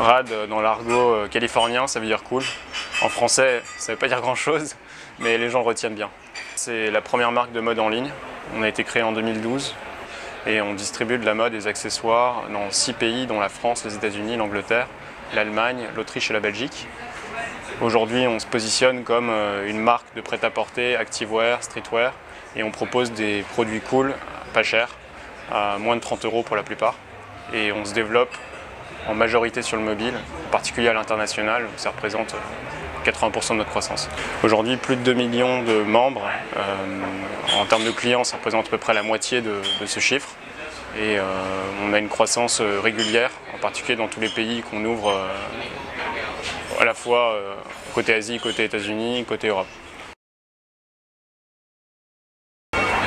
Rad, dans l'argot californien, ça veut dire cool. En français, ça ne veut pas dire grand-chose, mais les gens le retiennent bien. C'est la première marque de mode en ligne. On a été créé en 2012 et on distribue de la mode et des accessoires dans 6 pays, dont la France, les États-Unis, l'Angleterre, l'Allemagne, l'Autriche et la Belgique. Aujourd'hui, on se positionne comme une marque de prêt-à-porter, activewear, streetwear, et on propose des produits cool, pas chers, à moins de 30 € pour la plupart. Et on se développe en majorité sur le mobile, en particulier à l'international, où ça représente 80% de notre croissance. Aujourd'hui, plus de 2 millions de membres. En termes de clients, ça représente à peu près la moitié de ce chiffre. Et on a une croissance régulière, en particulier dans tous les pays qu'on ouvre, à la fois côté Asie, côté États-Unis, côté Europe.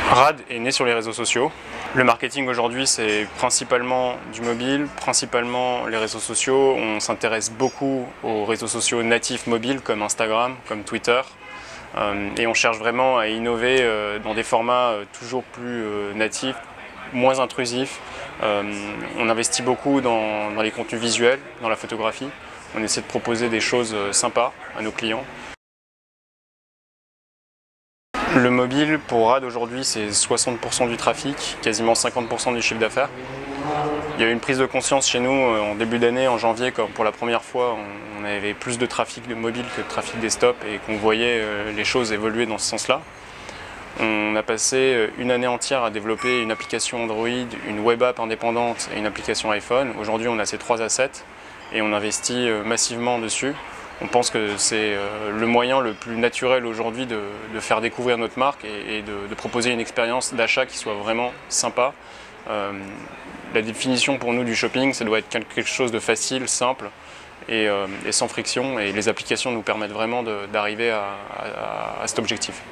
Rad est né sur les réseaux sociaux. Le marketing aujourd'hui, c'est principalement du mobile, principalement les réseaux sociaux. On s'intéresse beaucoup aux réseaux sociaux natifs mobiles comme Instagram, comme Twitter. Et on cherche vraiment à innover dans des formats toujours plus natifs, moins intrusifs. On investit beaucoup dans les contenus visuels, dans la photographie. On essaie de proposer des choses sympas à nos clients. Le mobile, pour Rad aujourd'hui, c'est 60% du trafic, quasiment 50% du chiffre d'affaires. Il y a eu une prise de conscience chez nous en début d'année, en janvier, quand pour la première fois on avait plus de trafic de mobile que de trafic desktop et qu'on voyait les choses évoluer dans ce sens-là. On a passé une année entière à développer une application Android, une web app indépendante et une application iPhone. Aujourd'hui, on a ces 3 assets et on investit massivement dessus. On pense que c'est le moyen le plus naturel aujourd'hui de faire découvrir notre marque et de proposer une expérience d'achat qui soit vraiment sympa. La définition pour nous du shopping, ça doit être quelque chose de facile, simple et sans friction. Et les applications nous permettent vraiment d'arriver à cet objectif.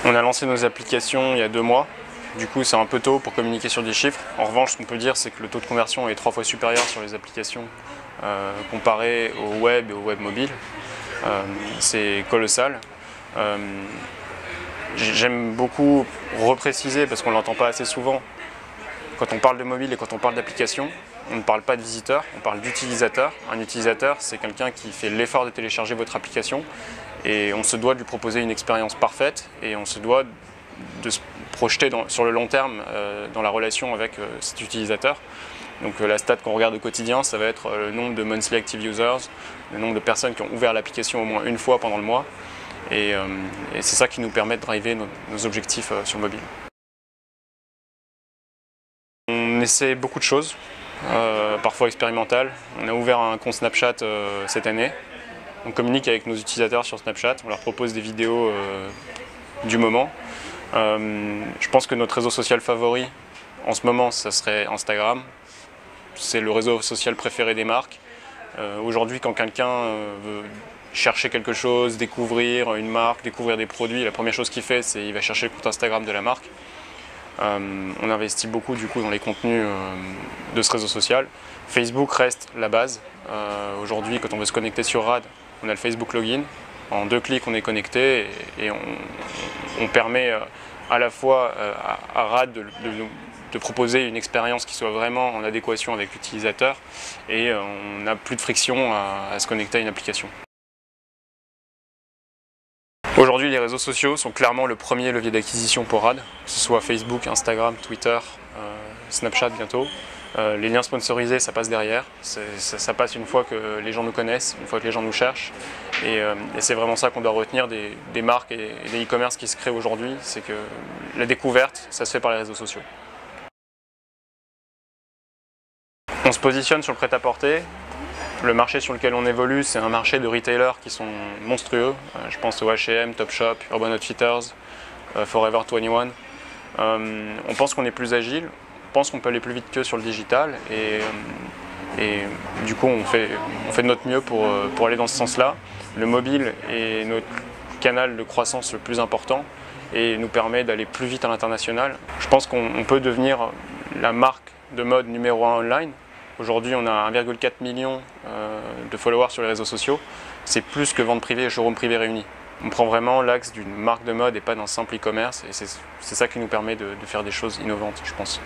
On a lancé nos applications il y a 2 mois. Du coup, c'est un peu tôt pour communiquer sur des chiffres. En revanche, ce qu'on peut dire, c'est que le taux de conversion est 3 fois supérieur sur les applications comparé au web et au web mobile. C'est colossal. J'aime beaucoup repréciser, parce qu'on ne l'entend pas assez souvent, quand on parle de mobile et quand on parle d'application, on ne parle pas de visiteur, on parle d'utilisateur. Un utilisateur, c'est quelqu'un qui fait l'effort de télécharger votre application et on se doit de lui proposer une expérience parfaite et on se doit de se projeter sur le long terme dans la relation avec cet utilisateur. Donc la stat qu'on regarde au quotidien, ça va être le nombre de monthly active users, le nombre de personnes qui ont ouvert l'application au moins une fois pendant le mois. Et c'est ça qui nous permet de driver nos objectifs sur le mobile. On essaie beaucoup de choses, parfois expérimentales. On a ouvert un compte Snapchat cette année. On communique avec nos utilisateurs sur Snapchat, on leur propose des vidéos du moment. Je pense que notre réseau social favori en ce moment, ça serait Instagram. C'est le réseau social préféré des marques. Aujourd'hui, quand quelqu'un veut chercher quelque chose, découvrir une marque, découvrir des produits, la première chose qu'il fait, c'est qu'il va chercher le compte Instagram de la marque. On investit beaucoup du coup dans les contenus de ce réseau social. Facebook reste la base. Aujourd'hui, quand on veut se connecter sur Rad, on a le Facebook Login. En 2 clics, on est connecté et on permet à la fois à Rad de proposer une expérience qui soit vraiment en adéquation avec l'utilisateur et on n'a plus de friction à se connecter à une application. Aujourd'hui, les réseaux sociaux sont clairement le premier levier d'acquisition pour Rad, que ce soit Facebook, Instagram, Twitter, Snapchat bientôt. Les liens sponsorisés, ça passe derrière, ça passe une fois que les gens nous connaissent, une fois que les gens nous cherchent. Et c'est vraiment ça qu'on doit retenir des marques et des e-commerce qui se créent aujourd'hui, c'est que la découverte, ça se fait par les réseaux sociaux. On se positionne sur le prêt-à-porter. Le marché sur lequel on évolue, c'est un marché de retailers qui sont monstrueux. Je pense au H&M, Topshop, Urban Outfitters, Forever 21. On pense qu'on est plus agile, on pense qu'on peut aller plus vite qu'eux sur le digital et du coup on fait de notre mieux pour aller dans ce sens-là. Le mobile est notre canal de croissance le plus important et nous permet d'aller plus vite à l'international. Je pense qu'on peut devenir la marque de mode numéro 1 online. Aujourd'hui, on a 1,4 million de followers sur les réseaux sociaux. C'est plus que vente privée et showroom privé réunis. On prend vraiment l'axe d'une marque de mode et pas d'un simple e-commerce. Et c'est ça qui nous permet de faire des choses innovantes, je pense.